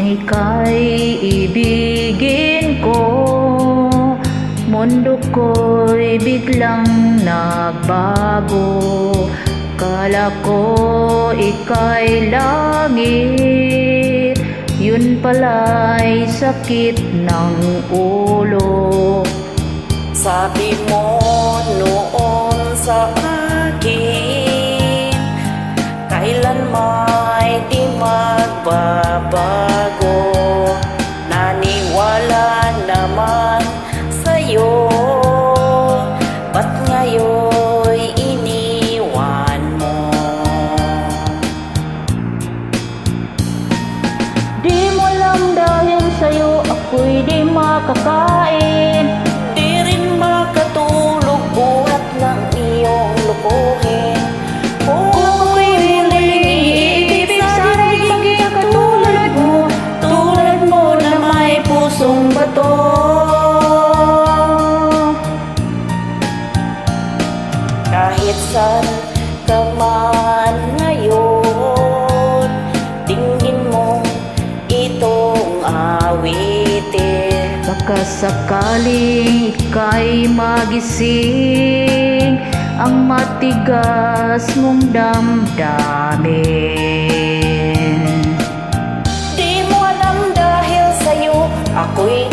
Ika'y ibigin ko, mundo ko'y biglang nagbago. Kala ko ika'y langit, yun pala'y sakit ng ulo. Sabi mo noon sa akin, kailan may di magbabago. Naniwala naman sa'yo, ba't ngayon'y iniwan mo? Di mo alam dahil sa'yo ako'y di makakain, Di rin makatulog buhat ng iyong lukuhin. Kung ako'y muling iibig, sana'y maging katulad mo, tulad mo na may pusong bato. Kahit saan ka man ngayon, tingin mo itong awitin. baka sakaling ika'y magising ang matigas mong damdamin. Di mo alam dahil sa'yo ako'y